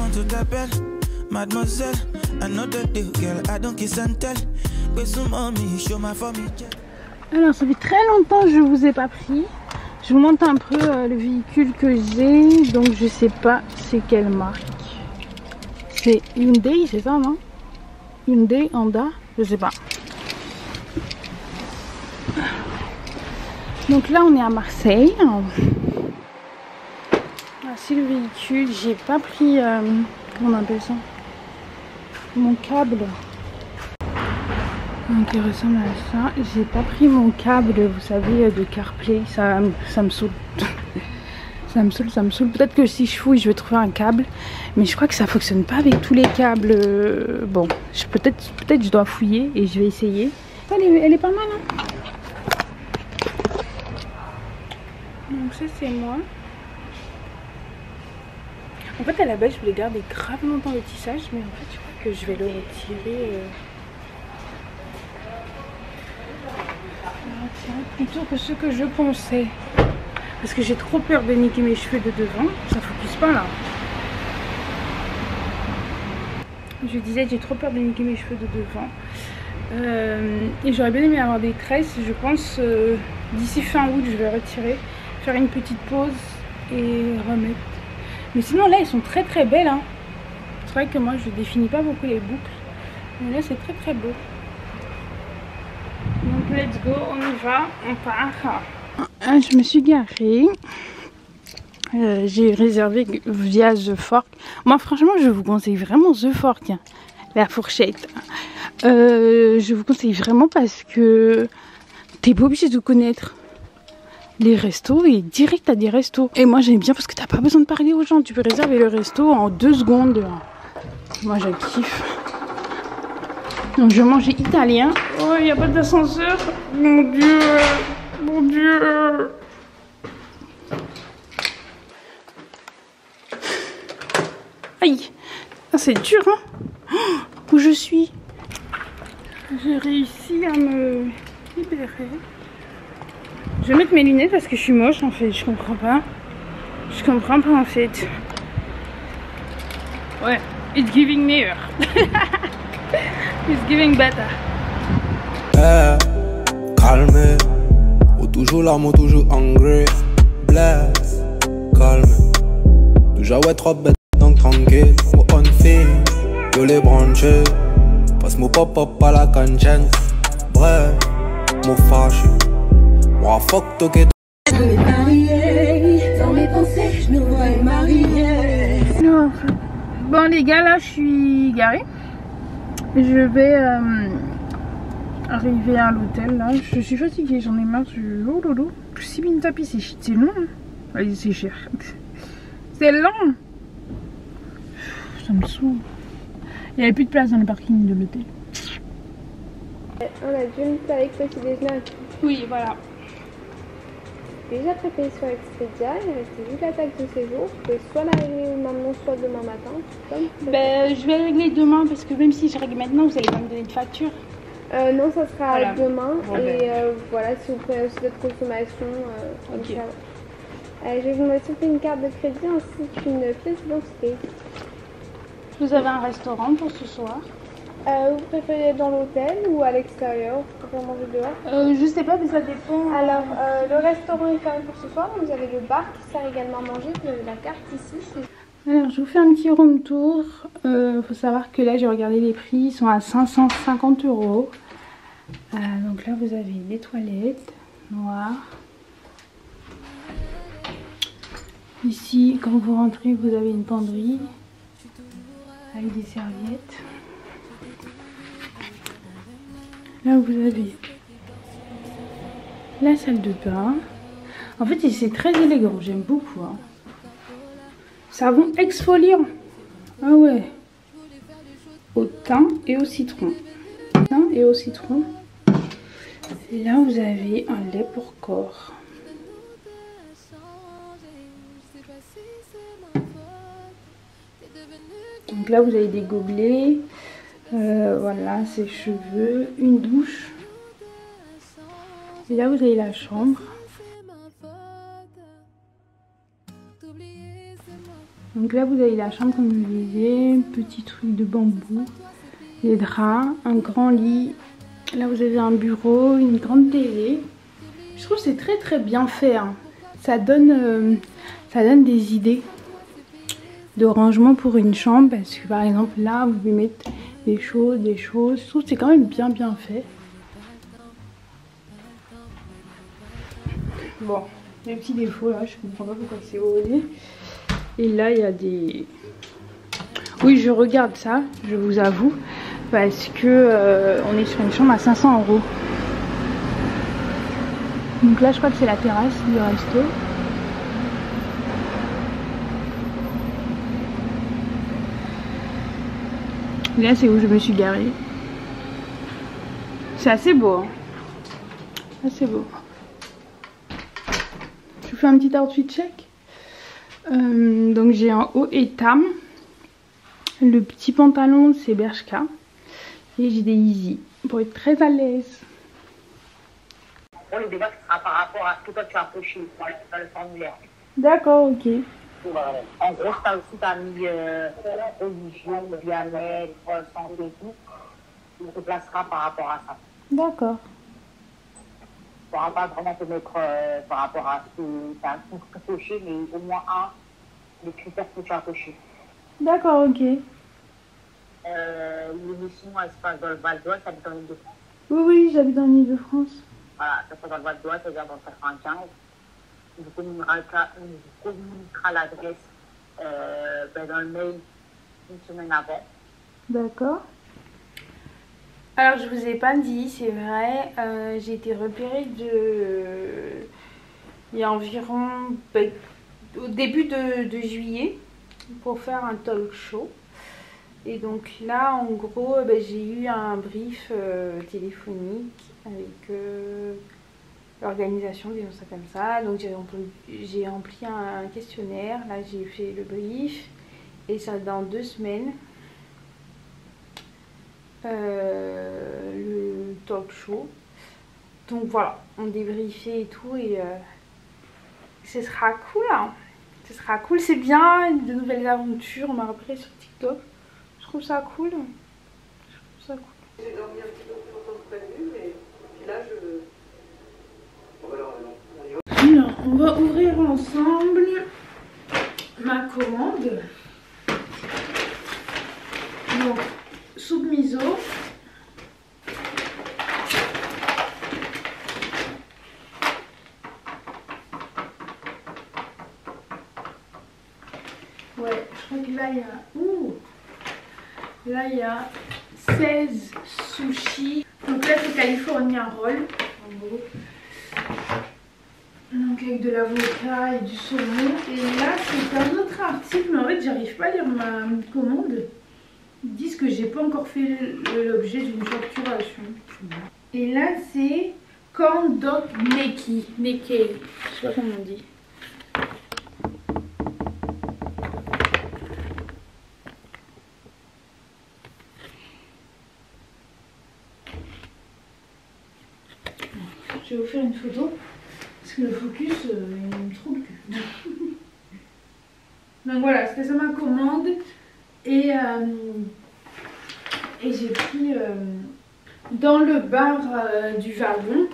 on tout appelle mademoiselle. Another day, girl, I don't kiss and tell. Show my family. Alors ça fait très longtemps que je vous ai pas pris. Je vous montre un peu le véhicule que j'ai. Donc je sais pas c'est quelle marque. C'est Hyundai, c'est ça non? Hyundai, Honda, je sais pas. Donc là on est à Marseille. Voici le véhicule. J'ai pas pris comment on appelle ça, mon câble. Donc il ressemble à ça. J'ai pas pris mon câble, vous savez, de CarPlay. Ça me saoule. Ça me saoule. Peut-être que si je fouille, je vais trouver un câble. Mais je crois que ça fonctionne pas avec tous les câbles. Bon, peut-être je dois fouiller et je vais essayer. Elle est pas mal, hein. Donc ça c'est moi. En fait à la base je voulais garder grave longtemps le tissage. Mais en fait je crois que je vais le retirer. Plutôt que ce que je pensais. Parce que j'ai trop peur de niquer mes cheveux de devant. Ça focus pas là. Je disais j'ai trop peur de niquer mes cheveux de devant. Et j'aurais bien aimé avoir des tresses. Je pense d'ici fin août je vais retirer. Faire une petite pause et remettre. Mais sinon là elles sont très très belles, hein. C'est vrai que moi je définis pas beaucoup les boucles. Mais là c'est très très beau. Donc let's go, on y va, on part. Je me suis garée. J'ai réservé via The Fork. Moi franchement je vous conseille vraiment The Fork, hein, la fourchette. Je vous conseille vraiment parce que t'es pas obligé de connaître les restos et direct à des restos. Et moi j'aime bien parce que t'as pas besoin de parler aux gens. Tu peux réserver le resto en 2 secondes. Moi je kiffe. Donc je mangeais italien. Oh, il n'y a pas d'ascenseur. Mon Dieu. Mon Dieu. Aïe. Ah, c'est dur, hein. Oh, où je suis. J'ai réussi à me libérer. Je vais mettre mes lunettes parce que je suis moche en fait. Je comprends pas. Je comprends pas en fait. Ouais. It's giving meilleur. It's giving better. Calme, ou toujours là, ou toujours angry. Bless, calme. Déjà ouais trop bête donc tranquille. Ou on fait, yo les branchés. Passe mon pop-up à la canchen. Bref, mon fâché. Moi fuck toqué. On est mariés, dans mes pensées, je nous vois mariés. Non. Bon les gars, là je suis garée. Je vais arriver à l'hôtel là. Je suis fatiguée, j'en ai marre. Oh lolo, 6 minutes à pied, c'est long. Allez, c'est cher. C'est long. Ça me saoule. Il n'y avait plus de place dans le parking de l'hôtel. On a dû avec petit déjeuner. Oui, voilà. Déjà préparé sur Expedia, il restait juste la taxe de séjour. Je peux soit la régler maintenant, soit demain matin. Ben, je vais régler demain parce que même si je règle maintenant, vous allez pas me donner de facture. Non, ça sera voilà. Demain. Bon, et voilà, si vous prenez aussi d'autres consommations. Ok. Je vais vous mettre une carte de crédit ainsi qu'une pièce d'identité. Vous avez un restaurant pour ce soir? Vous préférez dans l'hôtel ou à l'extérieur? Vous préférez manger dehors? Je sais pas, mais ça dépend. Alors, le restaurant est fermé pour ce soir. Vous avez le bar qui sert également à manger. Vous avez la carte ici. Alors, je vous fais un petit room tour. Faut savoir que là, j'ai regardé les prix. Ils sont à 550 €. Donc là, vous avez les toilettes noires. Ici, quand vous rentrez, vous avez une penderie avec des serviettes. Là, vous avez la salle de bain. En fait, c'est très élégant. J'aime beaucoup. Hein. Savon exfoliant. Ah ouais. Au thym et au citron. Thym et au citron. Et là, vous avez un lait pour corps. Donc là, vous avez des gobelets. Voilà, ses cheveux, une douche. Et là, vous avez la chambre. Donc là vous avez la chambre comme je vous disais, petit truc de bambou, les draps, un grand lit. Là vous avez un bureau, une grande télé. Je trouve que c'est très bien fait. Hein. Ça donne des idées de rangement pour une chambre parce que par exemple là vous pouvez mettre des choses. Je trouve que c'est quand même bien fait. Bon, les petits défauts là, je comprends pas pourquoi c'est volé. Et là il y a des... Oui, je regarde ça, je vous avoue, parce que on est sur une chambre à 500 €. Donc là je crois que c'est la terrasse du resto. Là c'est où je me suis garée. C'est assez beau. Hein. Assez beau. Je vous fais un petit outfit check. Donc j'ai un haut Etam. Le petit pantalon c'est Bershka. Et j'ai des Yeezy pour être très à l'aise. Bon, le débat sera par rapport à ce que toi tu as coché dans le formulaire. D'accord, ok. En gros, tu as mis religion, bien-être, santé et tout. Il se placera par rapport à ça. D'accord. Tu ne pourras pas vraiment te mettre par rapport à ce que tu as coché, mais au moins un des critères que tu as coché. D'accord, ok. L'émission, elle se passe dans le Val d'Oise, ça habite en Ile-de-France. Oui, j'habite en Ile-de-France. Voilà, ça se passe dans le Val d'Oise, c'est-à-dire dans le 95. On vous communiquera l'adresse dans le mail une semaine avant. D'accord. Alors je vous ai pas dit, c'est vrai, j'ai été repérée il y a environ au début de juillet pour faire un talk show. Et donc là en gros j'ai eu un brief téléphonique avec l'organisation, disons ça comme ça. Donc j'ai rempli un questionnaire, là j'ai fait le brief et ça dans 2 semaines. Le talk show. Donc voilà, on débriefait et tout et ce sera cool. Hein. Ce sera cool, c'est bien, de nouvelles aventures. On m'a repéré sur TikTok. Je trouve ça cool. Je trouve ça cool. J'ai dormi un petit peu plus longtemps que prévu, mais puis là Alors, on va ouvrir ensemble ma commande. Donc, soupe miso. Ouais, je crois que là il y a... Ouh, là il y a 16 sushis. Donc là c'est California Roll, en gros. Donc avec de l'avocat et du saumon. Et là c'est un autre article, mais en fait j'arrive pas à lire ma commande. Ils disent que j'ai pas encore fait l'objet d'une facturation. Et là c'est corn dog neki. Je sais pas comment on dit. Je vais vous faire une photo parce que le focus il me trouble. Donc voilà, c'était ça ma commande. Et j'ai pris dans le bar du wagon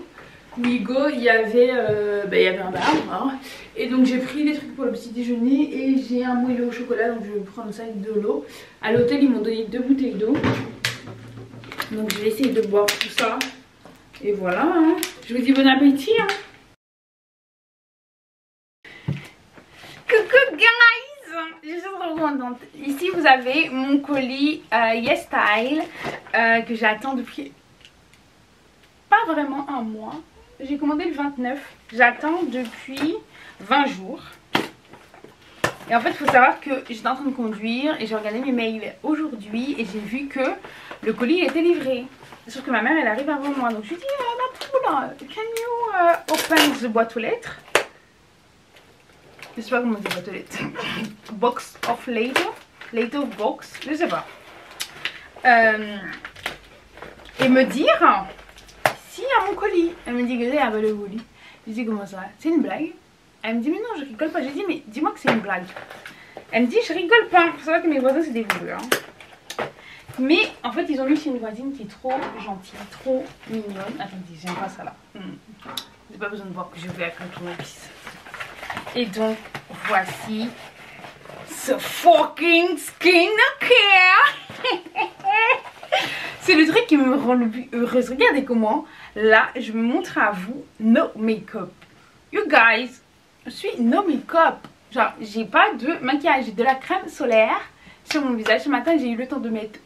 Wigo, il y avait un bar. Hein. Et donc j'ai pris des trucs pour le petit déjeuner et j'ai un moelleux au chocolat, donc je vais prendre ça avec de l'eau. À l'hôtel ils m'ont donné 2 bouteilles d'eau. Donc je vais essayer de boire tout ça. Et voilà, hein. Je vous dis bon appétit. Hein. Coucou guys, je suis trop contente. Ici vous avez mon colis YesStyle que j'attends depuis pas vraiment un mois. J'ai commandé le 29, j'attends depuis 20 jours. Et en fait il faut savoir que j'étais en train de conduire et j'ai regardé mes mails aujourd'hui et j'ai vu que le colis était livré. Sauf que ma mère elle arrive avant moi, donc je lui dis ma poule, can you open the boîte aux lettres? Je sais pas comment on dit boîte aux lettres. Box of later box, je sais pas. Et me dire si y a mon colis. Elle me dit que j'ai un le colis. Je dis comment ça? C'est une blague? Elle me dit mais non je rigole pas. J'ai dit mais dis-moi que c'est une blague. Elle me dit je rigole pas. C'est vrai que mes voisins c'est des voleurs. Hein. Mais en fait ils ont mis chez une voisine qui est trop gentille, trop mignonne. Attendez, j'aime pas ça là. J'ai pas besoin de voir que je vais avec un tournevis. Et donc voici ce fucking skincare. C'est le truc qui me rend le plus heureuse. Regardez comment là je me montre à vous no make-up. You guys, je suis no make-up. Genre j'ai pas de maquillage, j'ai de la crème solaire sur mon visage. Ce matin j'ai eu le temps de mettre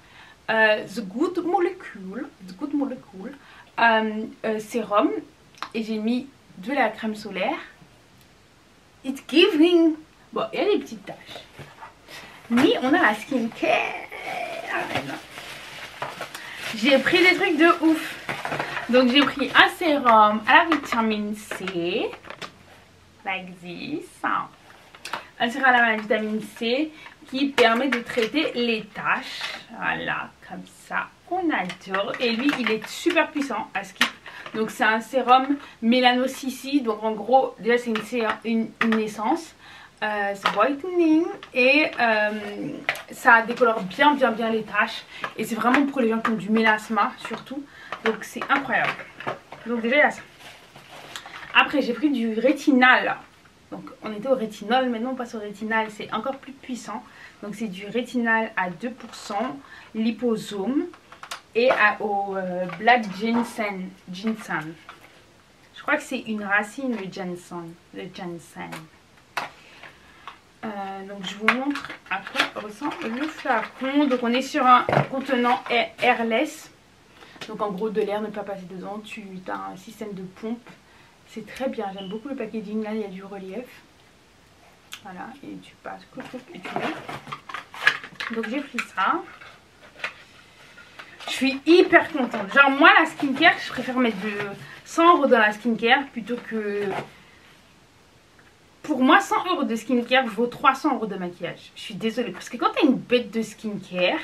The Good Molecule sérum et j'ai mis de la crème solaire. It's giving. Bon, il y a des petites taches. Mais on a la skincare. J'ai pris des trucs de ouf. Donc j'ai pris un sérum à la vitamine C. Like this. Un sérum à la vitamine C qui permet de traiter les taches. Voilà, comme ça. On adore. Et lui, il est super puissant à skip. Donc c'est un sérum Mélanocycie. Donc en gros, déjà c'est une essence. C'est whitening et ça décolore bien les taches. Et c'est vraiment pour les gens qui ont du mélasma surtout. Donc c'est incroyable. Donc déjà il y a ça. Après j'ai pris du rétinal. Donc on était au rétinol, maintenant on passe au rétinal. C'est encore plus puissant. Donc c'est du rétinal à 2%, liposome et au black ginseng. Je crois que c'est une racine, le ginseng. Donc je vous montre à quoi ressemble le flacon. Donc on est sur un contenant airless. Donc en gros de l'air ne peut pas passer dedans. Tu as un système de pompe. C'est très bien, j'aime beaucoup le packaging. Là il y a du relief. Voilà, et tu passes et tu mets. Donc j'ai pris ça. Je suis hyper contente. Genre moi la skincare, je préfère mettre de 100 € dans la skincare plutôt que... Pour moi 100 € de skincare vaut 300 € de maquillage. Je suis désolée parce que quand t'as une bête de skincare,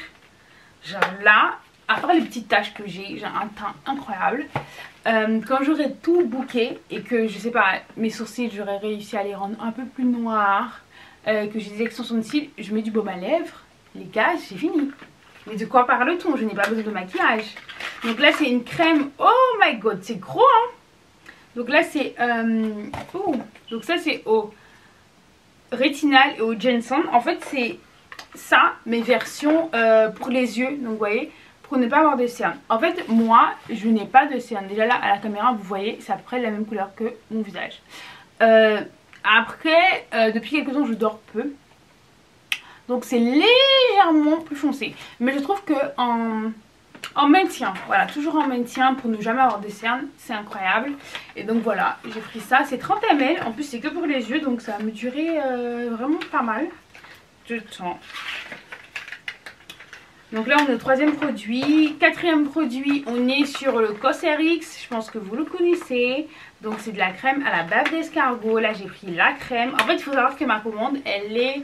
genre là, à part les petites taches que j'ai un teint incroyable. Quand j'aurai tout booké et que je sais pas, mes sourcils j'aurais réussi à les rendre un peu plus noirs, que j'ai des extensions de cils, je mets du baume à lèvres, les gars c'est fini. Mais de quoi parle-t-on? Je n'ai pas besoin de maquillage. Donc là c'est une crème, oh my god c'est gros hein. Donc là c'est donc ça c'est au rétinal et au ginseng. En fait c'est ça mes versions pour les yeux. Donc vous voyez, pour ne pas avoir de cernes. En fait moi je n'ai pas de cernes. Déjà là à la caméra vous voyez c'est à peu près la même couleur que mon visage. Après depuis quelques temps je dors peu. Donc c'est légèrement plus foncé. Mais je trouve que en maintien, voilà, toujours en maintien pour ne jamais avoir de cernes, c'est incroyable. Et donc voilà, j'ai pris ça, c'est 30 ml, en plus c'est que pour les yeux, donc ça va me durer vraiment pas mal de temps. Donc là on est au 3e produit, 4e produit, on est sur le Cosrx, je pense que vous le connaissez. Donc c'est de la crème à la bave d'escargot, là j'ai pris la crème. En fait il faut savoir que ma commande elle est,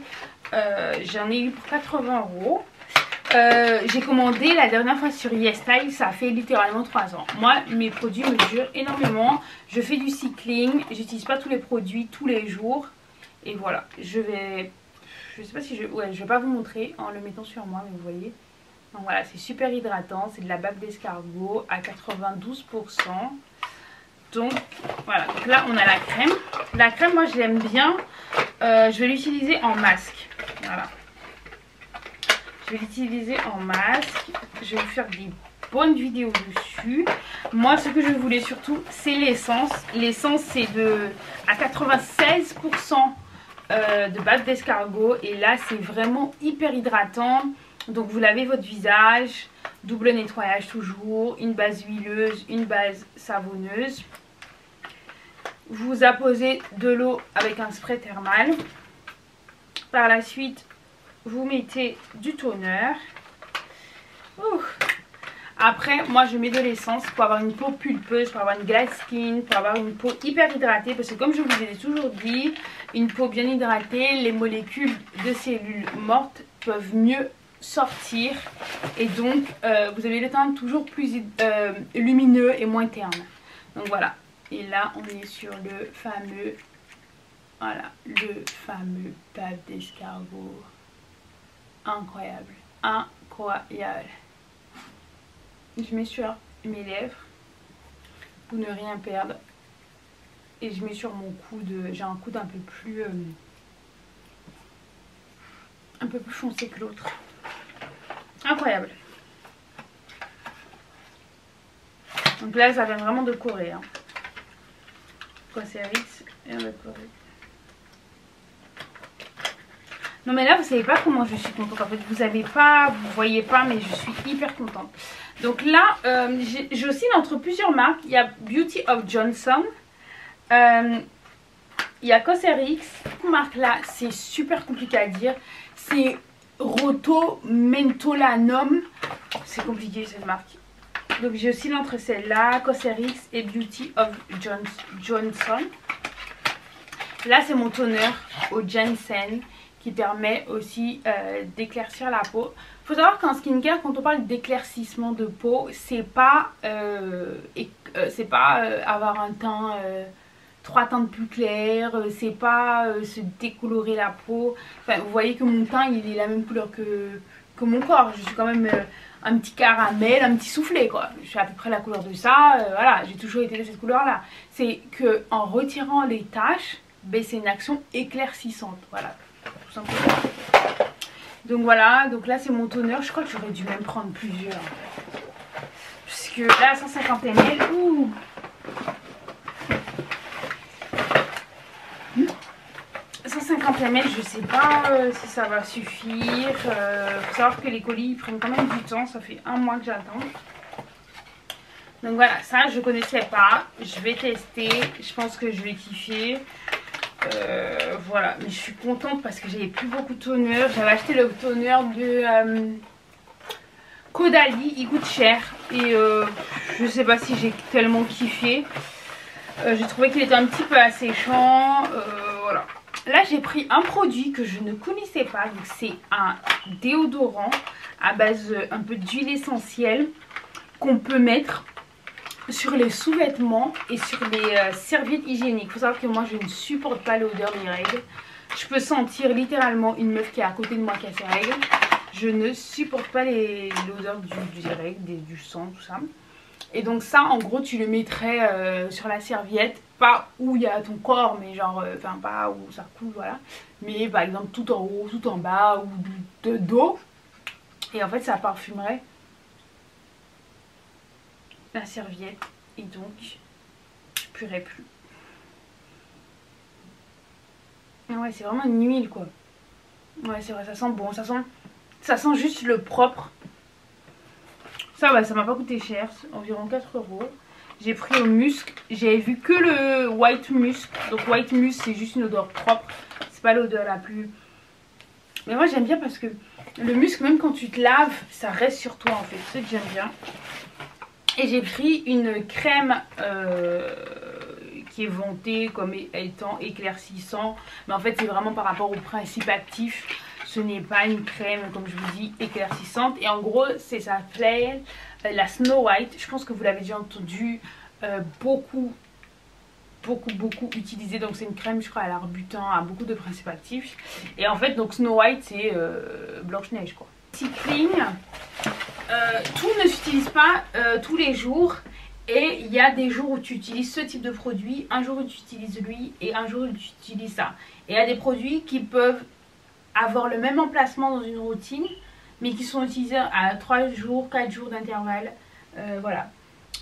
j'en ai eu pour 80 €. J'ai commandé la dernière fois sur YesStyle, ça fait littéralement 3 ans. Moi mes produits me durent énormément, je fais du cycling, j'utilise pas tous les produits tous les jours. Et voilà, je sais pas si je vais pas vous montrer en le mettant sur moi mais vous voyez. Donc voilà, c'est super hydratant, c'est de la bave d'escargot à 92%. Donc voilà, donc là on a la crème. La crème moi je l'aime bien, je vais l'utiliser en masque. Voilà. Je vais l'utiliser en masque, je vais vous faire des bonnes vidéos dessus. Moi ce que je voulais surtout c'est l'essence. L'essence c'est à 96% de bave d'escargot. Et là c'est vraiment hyper hydratant. Donc vous lavez votre visage, double nettoyage toujours, une base huileuse, une base savonneuse. Vous apposez de l'eau avec un spray thermal. Par la suite, vous mettez du toner. Après, moi je mets de l'essence pour avoir une peau pulpeuse, pour avoir une glass skin, pour avoir une peau hyper hydratée. Parce que comme je vous ai toujours dit, une peau bien hydratée, les molécules de cellules mortes peuvent mieux sortir. Et donc, vous avez le teint toujours plus lumineux et moins terne. Donc voilà. Et là, on est sur le fameux Voilà, le fameux pâte d'escargot. Incroyable, incroyable. Je mets sur mes lèvres pour ne rien perdre. Et je mets sur mon coude, j'ai un coude un peu plus foncé que l'autre. Incroyable. Donc là, ça vient vraiment de Corée. Hein. Cosrx et de Corée. Non mais là, vous savez pas comment je suis contente. En fait, vous voyez pas, mais je suis hyper contente. Donc là, j'oscille entre plusieurs marques. Il y a Beauty of Johnson. Il y a Cosrx. Cette marque là, c'est super compliqué à dire. C'est Roto Mentolanum. C'est compliqué cette marque. Donc j'oscille entre celle-là, Cosrx et Beauty of Johnson. Là c'est mon toner au ginseng qui permet aussi d'éclaircir la peau. Il faut savoir qu'en skincare, quand on parle d'éclaircissement de peau, c'est pas, avoir un teint 3 teintes plus claires, c'est pas se décolorer la peau. Enfin, vous voyez que mon teint il est la même couleur que mon corps. Je suis quand même un petit caramel, un petit soufflé quoi. Je suis à peu près la couleur de ça. Voilà, j'ai toujours été de cette couleur là. C'est que en retirant les taches, ben, c'est une action éclaircissante. Voilà, tout simplement. Donc voilà, donc là c'est mon toner. Je crois que j'aurais dû même prendre plusieurs. Parce que là 150 ml, ouh, 150 ml, je sais pas si ça va suffire. Faut savoir que les colis ils prennent quand même du temps, ça fait 1 mois que j'attends. Donc voilà, ça je connaissais pas, je vais tester, je pense que je vais kiffer. Voilà, mais je suis contente parce que j'avais plus beaucoup de toner. J'avais acheté le toner de Caudalie, il coûte cher et je sais pas si j'ai tellement kiffé. J'ai trouvé qu'il était un petit peu asséchant, voilà. Là j'ai pris un produit que je ne connaissais pas, donc c'est un déodorant à base un peu d'huile essentielle qu'on peut mettre sur les sous-vêtements et sur les serviettes hygiéniques. Il faut savoir que moi je ne supporte pas l'odeur des règles. Je peux sentir littéralement une meuf qui est à côté de moi qui a ses règles. Je ne supporte pas l'odeur des règles, du sang, tout ça. Et donc ça en gros tu le mettrais sur la serviette, pas où il y a ton corps mais genre, enfin pas où ça coule, voilà. Mais par exemple tout en haut, tout en bas ou de dos. Et en fait ça parfumerait la serviette et donc je puerais plus. Ah ouais, c'est vraiment une huile quoi. Ouais c'est vrai, ça sent bon, ça sent juste le propre. Ça va, ça m'a pas coûté cher, environ 4 €. J'ai pris au musc, j'avais vu que le white musk. Donc white musk c'est juste une odeur propre, c'est pas l'odeur la plus... Mais moi j'aime bien parce que le musc, même quand tu te laves, ça reste sur toi en fait, c'est ça que j'aime bien. Et j'ai pris une crème qui est vantée comme étant éclaircissant. Mais en fait c'est vraiment par rapport au principe actif. Ce n'est pas une crème, comme je vous dis, éclaircissante. Et en gros, ça s'appelle la Snow White. Je pense que vous l'avez déjà entendu beaucoup utilisée. Donc c'est une crème, je crois, à l'arbutin, à beaucoup de principes actifs. Et en fait, donc Snow White, c'est Blanche-Neige, quoi. Cycling, tout ne s'utilise pas tous les jours. Et il y a des jours où tu utilises ce type de produit, un jour où tu utilises lui et un jour où tu utilises ça. Et il y a des produits qui peuvent avoir le même emplacement dans une routine mais qui sont utilisés à 3 jours, 4 jours d'intervalle, voilà.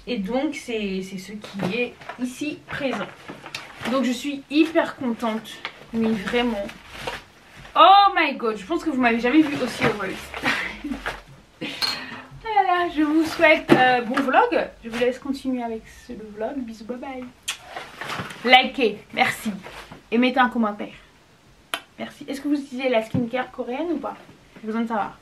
Et donc c'est ce qui est ici présent. Donc je suis hyper contente, mais vraiment. Oh my god, je pense que vous m'avez jamais vu aussi heureuse. Voilà, je vous souhaite bon vlog. Je vous laisse continuer avec le vlog. Bisous, bye bye. Likez, merci. Et mettez un commentaire. Merci. Est-ce que vous utilisez la skincare coréenne ou pas? J'ai besoin de savoir.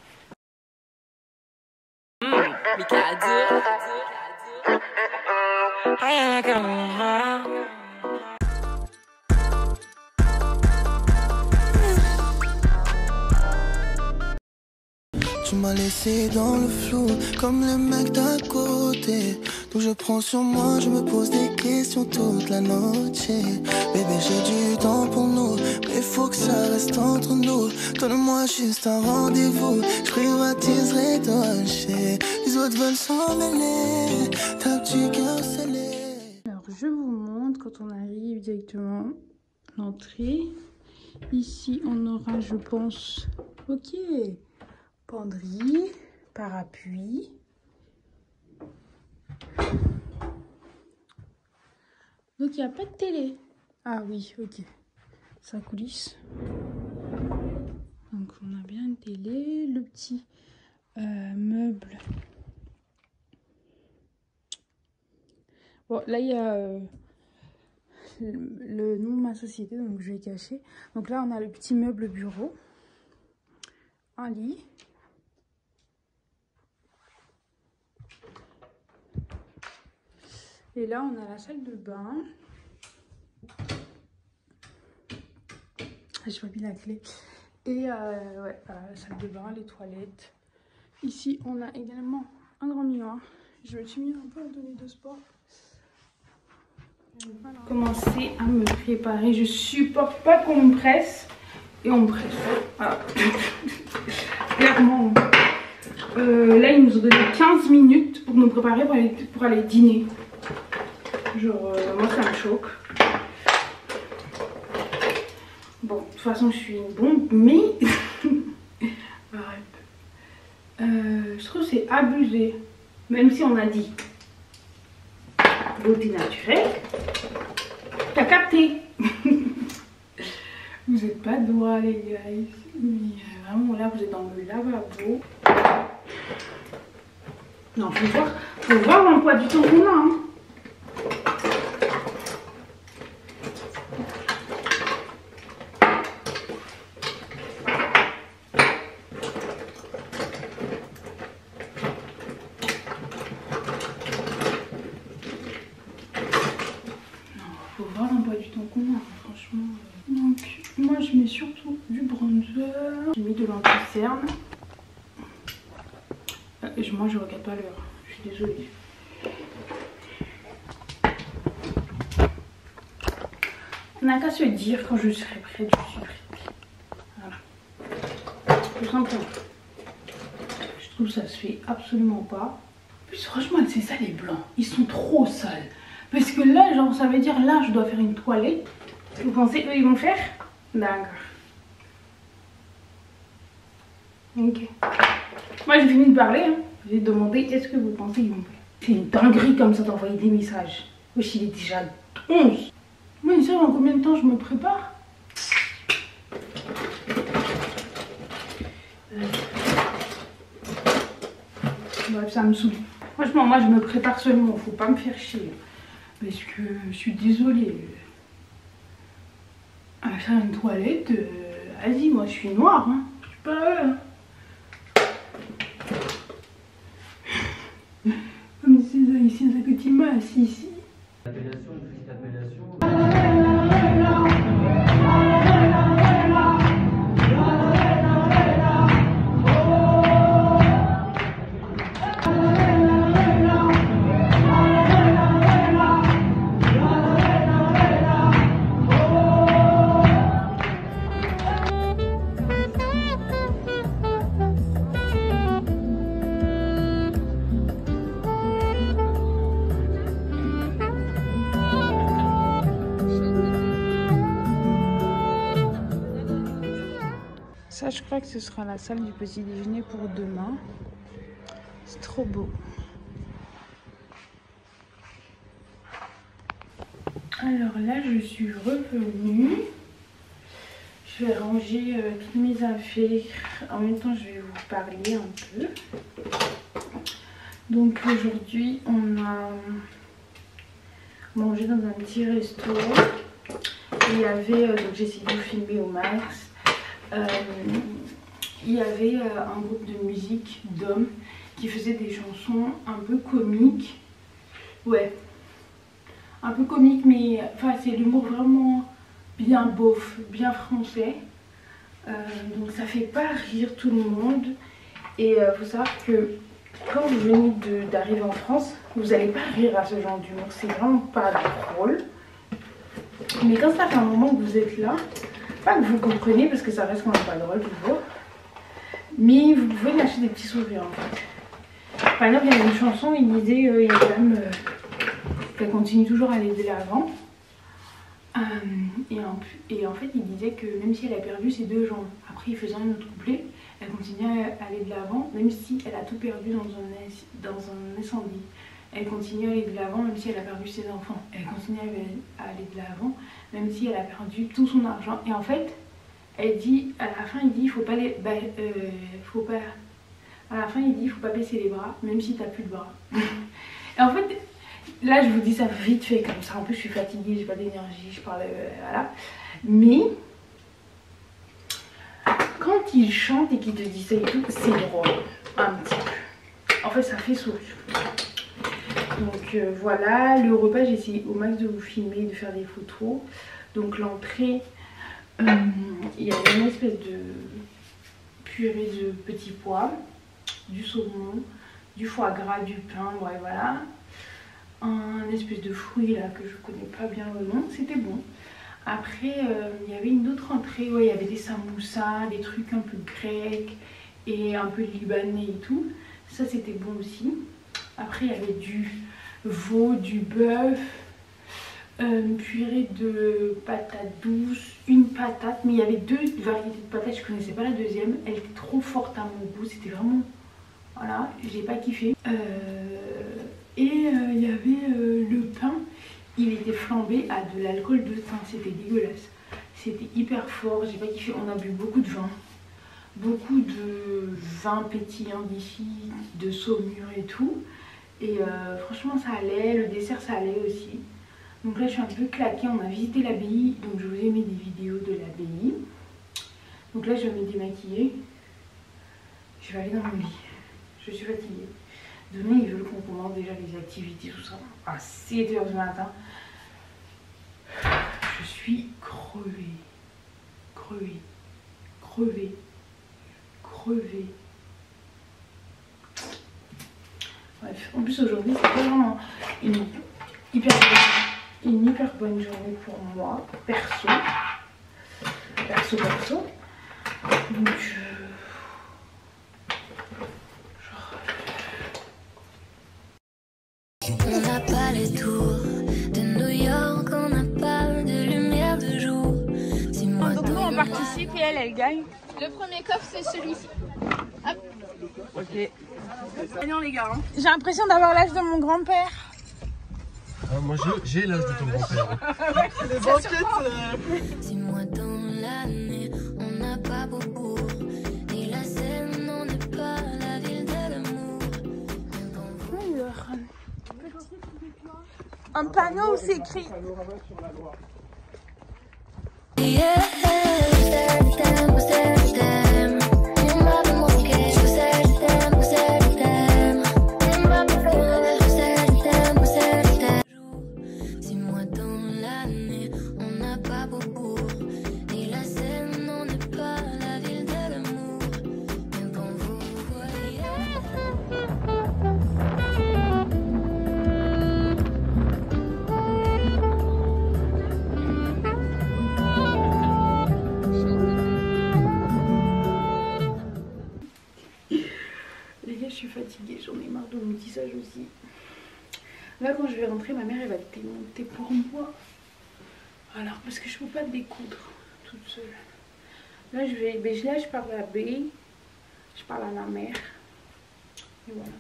Tu m'as laissé dans le flou comme le mec d'à côté. côté. Donc je prends sur moi, je me pose des questions toute la noche. Bébé, j'ai du temps pour nous, mais faut que ça reste entre nous. Donne-moi juste un rendez-vous, je privatiserai ton chez. Les autres veulent s'en mêler, ta petit cœur scellé. Alors je vous montre quand on arrive directement l'entrée. Ici on aura, je pense, ok, penderie, parapluie. Donc il n'y a pas de télé. Ah oui, ok. Ça coulisse. Donc on a bien une télé, le petit meuble. Bon, là il y a le nom de ma société, donc je vais cacher. Donc là on a le petit meuble bureau, un lit. Et là, on a la salle de bain. J'ai pas mis la clé. Et ouais, la salle de bain, les toilettes. Ici, on a également un grand miroir. Je me suis mis un peu en tenue de sport. Voilà. Commencer à me préparer. Je supporte pas qu'on me presse. Et on me presse. Voilà. Clairement. Là, ils nous ont donné 15 minutes pour nous préparer pour aller dîner. Genre, moi ça me choque. Bon, de toute façon, je suis une bombe, mais je trouve que c'est abusé. Même si on a dit beauté naturelle, t'as capté. Vous n'êtes pas droit, les gars. Mais vraiment, là, vous êtes dans le lavabo. Non, faut voir l'emploi du temps qu'on a. Hein. Franchement. Donc moi je mets surtout du bronzer. J'ai mis de l'anti-cerne. Moi je regarde pas l'heure. Je suis désolée. On n'a qu'à se dire quand je serai prête, je suis prête. Voilà. Tout simplement. Je trouve que ça se fait absolument pas. En plus franchement c'est ça les blancs. Ils sont trop sales. Parce que là, genre, ça veut dire là, je dois faire une toilette. Vous pensez eux, ils vont faire? D'accord. Ok. Moi, j'ai fini de parler. Hein. J'ai demandé, est-ce que vous pensez qu'ils vont faire? C'est une dinguerie comme ça d'envoyer des messages. Wesh, il est déjà 11. Moi, ils savent en combien de temps je me prépare? Bref, ça me saoule. Franchement, moi, je me prépare seulement. Faut pas me faire chier. Parce que je suis désolée. À faire une toilette, vas-y, moi je suis noire, hein. Je suis pas eux. Hein. Comme ces haïtiens à côté de moi, assis ici. L'appellation, une petite appellation. Ça, je crois que ce sera la salle du petit déjeuner pour demain. C'est trop beau. Alors là, je suis revenue. Je vais ranger toutes mes affaires. En même temps, je vais vous parler un peu. Donc aujourd'hui, on a mangé dans un petit resto. Il y avait, donc j'ai essayé de vous filmer au max. Il y avait un groupe de musique d'hommes qui faisait des chansons un peu comiques. Ouais, un peu comique, mais enfin c'est l'humour vraiment bien beauf, bien français. Donc ça fait pas rire tout le monde. Et faut savoir que quand vous venez d'arriver en France, vous n'allez pas rire à ce genre d'humour, c'est vraiment pas drôle. Mais quand ça fait un moment que vous êtes là, pas que vous comprenez parce que ça reste quand même pas drôle toujours, mais vous pouvez lâcher des petits sourires en fait. Par exemple, il y a une chanson, il disait, il y a quand même qu'elle continue toujours à aller de l'avant. Et en fait, il disait que même si elle a perdu ses 2 jambes, après il faisait un autre couplet, elle continue à aller de l'avant, même si elle a tout perdu dans un incendie. Elle continue à aller de l'avant, même si elle a perdu ses enfants. Elle continue à aller de l'avant, même si elle a perdu tout son argent. Et en fait, elle dit, à la fin, il dit, à la fin, il dit, faut pas baisser les bras, même si t'as plus de bras. Et en fait, là, je vous dis ça vite fait comme ça. En plus, je suis fatiguée, j'ai pas d'énergie, je parle, voilà. Mais quand il chante et qu'il te dit ça et tout, c'est drôle, un petit peu. En fait, ça fait sourire. Donc voilà, le repas, j'ai essayé au max de vous filmer, de faire des photos. Donc l'entrée, il y a une espèce de purée de petits pois, du saumon, du foie gras, du pain, ouais, voilà. Un espèce de fruit là que je connais pas bien le nom, c'était bon. Après il y avait une autre entrée, ouais, il y avait des samoussas, des trucs un peu grecs et un peu libanais et tout. Ça c'était bon aussi. Après il y avait du veau, du bœuf, une purée de patates douces, une patate, mais il y avait 2 variétés de patates, je connaissais pas la deuxième, elle était trop forte à mon goût, c'était vraiment, voilà, j'ai pas kiffé. Et il y avait le pain, il était flambé à de l'alcool de thym, c'était dégueulasse, c'était hyper fort, j'ai pas kiffé. On a bu beaucoup de vin pétillant d'ici, de Saumur et tout, et franchement ça allait, le dessert ça allait aussi. Donc là je suis un peu claquée, on a visité l'abbaye, donc je vous ai mis des vidéos de l'abbaye. Donc là je vais me démaquiller, je vais aller dans mon lit, je suis fatiguée. Demain ils veulent qu'on commence déjà les activités, tout ça, à 7 h du matin. Je suis crevée, crevée, crevée, crevée. Bref, en plus aujourd'hui c'est pas vraiment une hyper bonne journée pour moi, perso. Donc on n'a pas les tours de New York, on n'a pas de lumière de jour. Donc nous on participe et elle gagne. Le premier coffre, c'est celui-ci. Hop. Ok. Non les gars, hein. J'ai l'impression d'avoir l'âge de mon grand-père. Moi j'ai l'âge de ton grand-père. Les banquettes. 6 mois dans l'année, on n'a pas beaucoup. Et la Seine, on n'est pas la ville de l'amour. Alors, un panneau où c'est écrit. Fatiguée, j'en ai marre de mon tissage aussi. Là quand je vais rentrer, ma mère elle va démonter pour moi. Alors parce que je peux pas découdre toute seule. Là je parle à B, je parle à ma mère. Et voilà.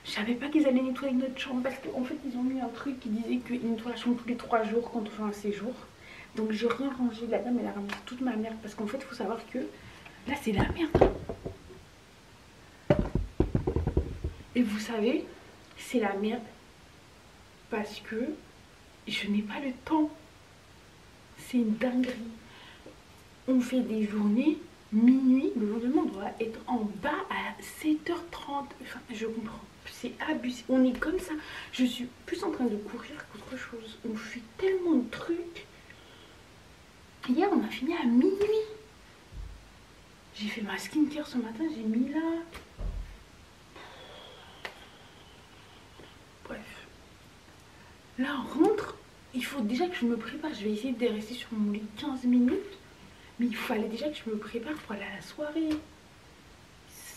Je savais pas qu'ils allaient nettoyer notre chambre parce qu'en fait ils ont mis un truc qui disait qu'ils nettoient la chambre tous les 3 jours quand on fait un séjour. Donc j'ai rien rangé, la dame elle a ramassé toute ma merde parce qu'en fait il faut savoir que là c'est la merde. Et vous savez, c'est la merde parce que je n'ai pas le temps. C'est une dinguerie. On fait des journées, minuit, le lendemain on doit être en bas à 7 h 30. Enfin, je comprends. C'est abusé. On est comme ça. Je suis plus en train de courir qu'autre chose. On fait tellement de trucs. Hier, on a fini à minuit. J'ai fait ma skincare ce matin, j'ai mis là. Là on rentre, il faut déjà que je me prépare. Je vais essayer de rester sur mon lit 15 minutes. Mais il fallait déjà que je me prépare pour aller à la soirée.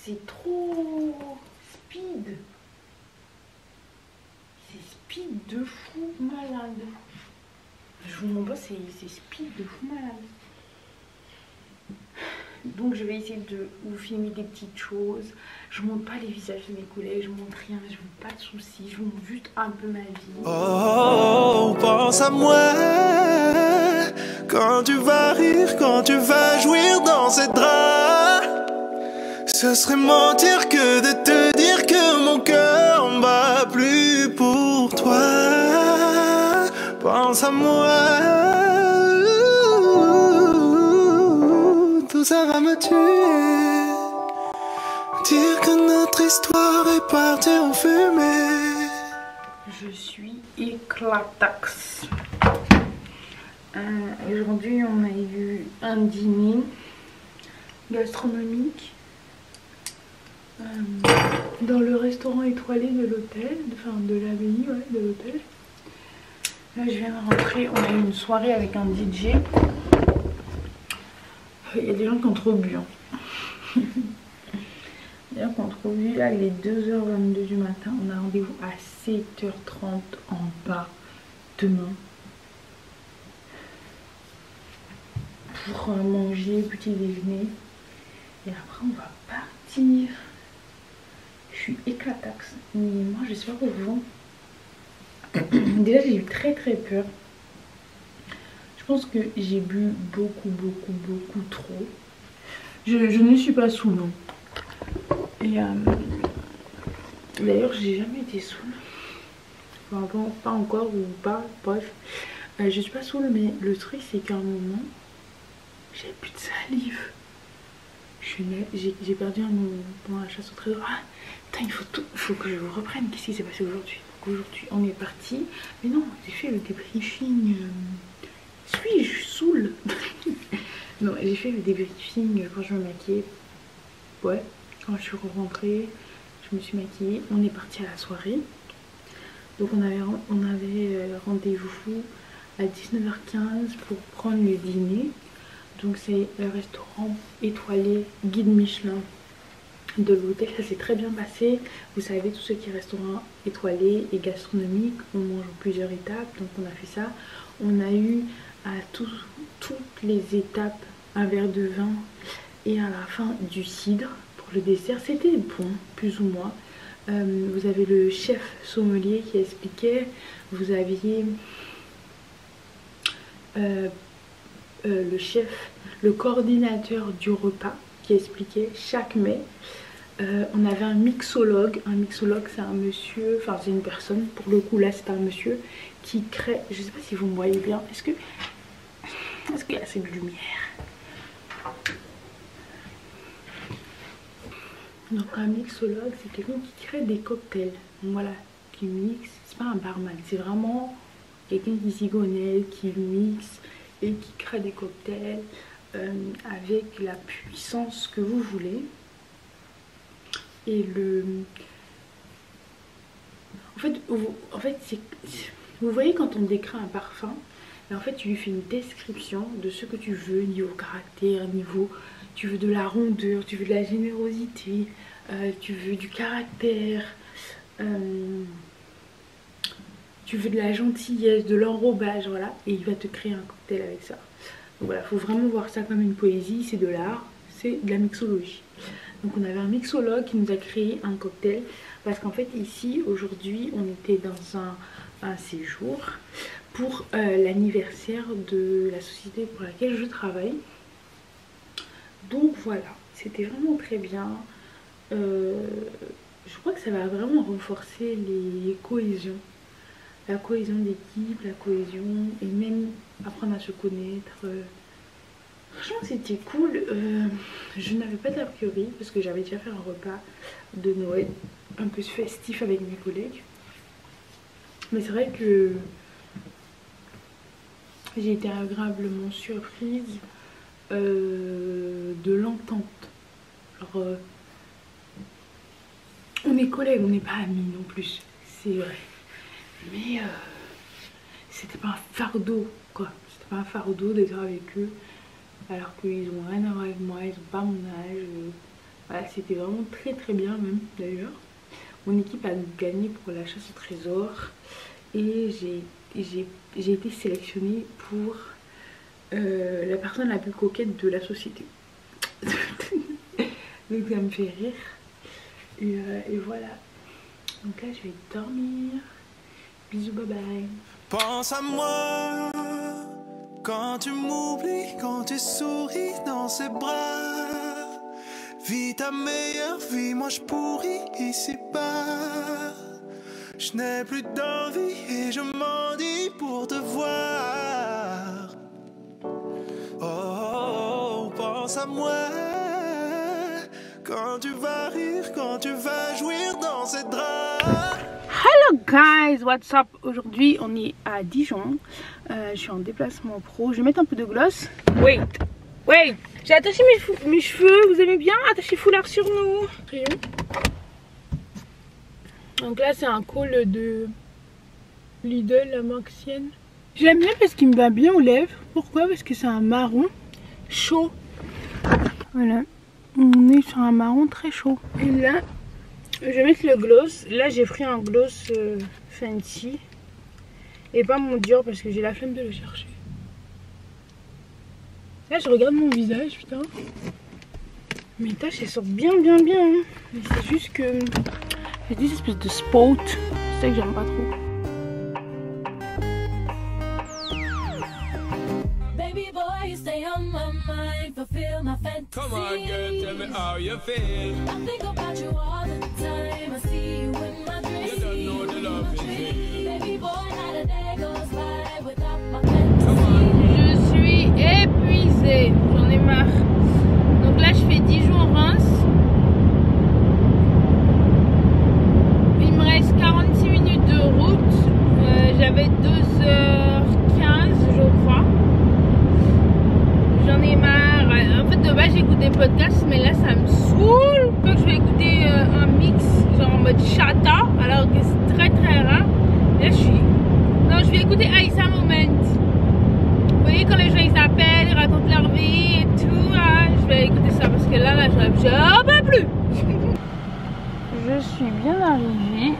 C'est trop speed. C'est speed de fou malade. Je vous montre pas, c'est speed de fou malade. Donc je vais essayer de vous filmer des petites choses. Je montre pas les visages de mes collègues, je montre rien, je montre pas de soucis, je montre juste un peu ma vie. Oh, pense à moi quand tu vas rire, quand tu vas jouir dans ces draps. Ce serait mentir que de te dire que mon cœur ne bat plus pour toi. Pense à moi, tout ça va me tuer. Dire que notre histoire est partie en fumée. Je suis éclataxe. Aujourd'hui on a eu un dîner gastronomique dans le restaurant étoilé de l'hôtel, enfin de l'abbaye, ouais, de l'hôtel. Là je viens de rentrer, on a eu une soirée avec un DJ. Il y a des gens qui ont trop bu. Hein. Des gens qui ont trop bu. Là il est 2h22 du matin, on a rendez-vous à 7h30 en bas demain. Pour manger, petit déjeuner. Et après on va partir. Je suis éclataxe. Mais moi j'espère que vous. Déjà j'ai eu très peur. Je pense que j'ai bu beaucoup trop. Je ne suis pas saoule. Et d'ailleurs j'ai jamais été saoule. Enfin, bon, pas encore ou pas, bref. Je suis pas saoule, mais le truc c'est qu'à un moment j'avais plus de salive. J'ai perdu un moment pendant la chasse au trésor. Ah putain, il faut que je vous reprenne. Qu'est-ce qui s'est passé aujourd'hui? Aujourd'hui on est parti. Mais non, j'ai fait le débriefing. Suis-je saoule? Non, j'ai fait le débriefing quand je me maquillais. Ouais, quand je suis rentrée, je me suis maquillée. On est parti à la soirée. Donc on avait rendez-vous à 19h15 pour prendre le dîner. Donc c'est le restaurant étoilé guide Michelin de l'hôtel. Ça s'est très bien passé. Vous savez, tout ce qui est restaurant étoilé et gastronomique, on mange en plusieurs étapes. Donc on a fait ça. On a eu à toutes les étapes un verre de vin et à la fin du cidre pour le dessert. C'était bon, plus ou moins. Vous avez le chef sommelier qui expliquait. Vous aviez le chef, le coordinateur du repas qui expliquait chaque mets. On avait un mixologue. Un mixologue, c'est un monsieur, enfin c'est une personne, pour le coup là c'est un monsieur qui crée, je sais pas si vous me voyez bien, est-ce qu'il y a assez de lumière? Donc un mixologue, c'est quelqu'un qui crée des cocktails. Donc voilà, qui mixe, c'est pas un barman, c'est vraiment quelqu'un qui s'y connaît, qui mixe et qui crée des cocktails avec la puissance que vous voulez. Et en fait vous voyez quand on décrit un parfum, et en fait tu lui fais une description de ce que tu veux, niveau caractère, tu veux de la rondeur, tu veux de la générosité, tu veux du caractère, tu veux de la gentillesse, de l'enrobage, voilà, et il va te créer un cocktail avec ça. Donc voilà, faut vraiment voir ça comme une poésie, c'est de l'art, c'est de la mixologie. Donc on avait un mixologue qui nous a créé un cocktail parce qu'en fait ici aujourd'hui on était dans un séjour pour l'anniversaire de la société pour laquelle je travaille. Donc voilà, c'était vraiment très bien. Je crois que ça va vraiment renforcer les cohésions. La cohésion d'équipe, la cohésion et même apprendre à se connaître. Franchement c'était cool. Je n'avais pas d'a priori parce que j'avais déjà fait un repas de Noël un peu festif avec mes collègues. Mais c'est vrai que j'ai été agréablement surprise de l'entente. Genre on est collègues, on n'est pas amis non plus, c'est vrai. Mais c'était pas un fardeau quoi. C'était pas un fardeau d'être avec eux. Alors qu'ils ont rien à voir avec moi, ils ont pas mon âge. Voilà, c'était vraiment très très bien même d'ailleurs. Mon équipe a gagné pour la chasse au trésor. Et j'ai été sélectionnée pour la personne la plus coquette de la société. Donc ça me fait rire. Et voilà. Donc là je vais dormir. Bisous, bye bye. Pense à moi quand tu m'oublies, quand tu souris dans ses bras. Vis ta meilleure vie, moi je pourris ici-bas. Je n'ai plus d'envie et je m'en dis pour te voir. Oh, oh, oh, pense à moi quand tu vas rire, quand tu vas jouir dans ces draps. Hello guys, what's up? Aujourd'hui on est à Dijon. Je suis en déplacement pro. Je vais mettre un peu de gloss. Wait. J'ai attaché mes cheveux. Vous aimez bien? Attacher foulard sur nous. Donc là c'est un col de Lidl, la Maxienne. Je l'aime bien parce qu'il me va bien aux lèvres. Pourquoi? Parce que c'est un marron chaud. Voilà. On est sur un marron très chaud. Et là, je vais mettre le gloss. Là j'ai pris un gloss Fenty. Et pas mon Dior parce que j'ai la flemme de le chercher. Là je regarde mon visage, putain. Mes taches elles sortent bien. Hein. Mais c'est juste que j'ai des espèces de spots. C'est ça que j'aime pas trop. Baby boy, you stay on my mind, fulfill my fantasy. Come on, girl, tell me how you feel. I think about you all the time. I see you in my dreams. You don't know the love is real. Baby boy, not a day goes by without my fantasy. Come on. Je suis épuisée, j'en ai marre. Donc là je fais Dijon-Reims. Il me reste 46 minutes de route. J'avais 2h15 je crois. J'en ai marre. En fait de base j'écoute des podcasts mais là ça me saoule. Donc je vais écouter un mix genre en mode chata alors que c'est très rare. Là je vais écouter Aïssa Moment. Vous voyez quand les gens ils appellent, ils racontent leur vie et tout, hein, je vais écouter ça parce que là j'en peux plus. Je suis bien arrivée.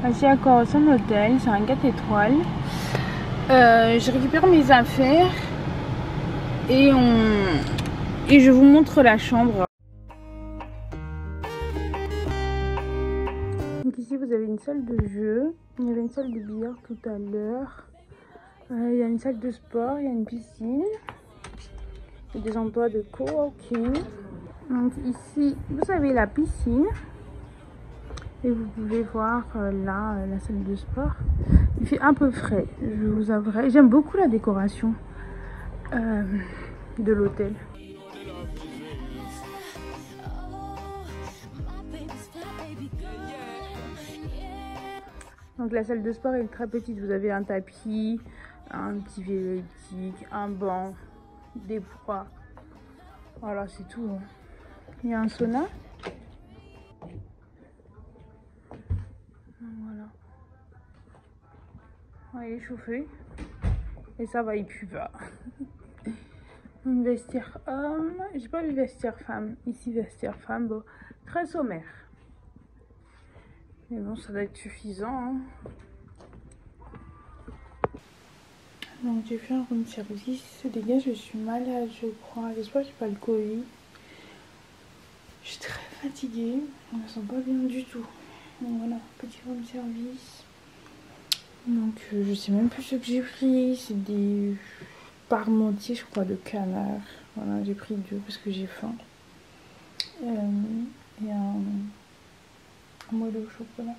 Voici à Corazon Hotel, c'est un 4 étoiles. Je récupère mes affaires et je vous montre la chambre. Donc ici vous avez une salle de jeu, il y avait une salle de billard tout à l'heure. Il y a une salle de sport, il y a une piscine, il y a des endroits de coworking. Donc ici, vous avez la piscine et vous pouvez voir là la salle de sport. Il fait un peu frais, je vous avouerai. J'aime beaucoup la décoration de l'hôtel. Donc la salle de sport est très petite, vous avez un tapis, un petit vélo elliptique, un banc, des poids. Voilà, c'est tout. Il y a un sauna. Voilà. Ouais, il est chauffé. Et ça va, il pue pas. Un vestiaire homme. J'ai pas vu vestiaire femme. Ici, vestiaire femme. Bon, très sommaire. Mais bon, ça doit être suffisant. Hein. Donc j'ai fait un room service. Les gars, je suis malade, je crois. J'espère que j'ai pas le Covid. Je suis très fatiguée. Je me sens pas bien du tout. Donc voilà, petit room service. Donc je sais même plus ce que j'ai pris. C'est des parmentiers, je crois, de canard. Voilà, j'ai pris 2 parce que j'ai faim. Et un moelleux au chocolat.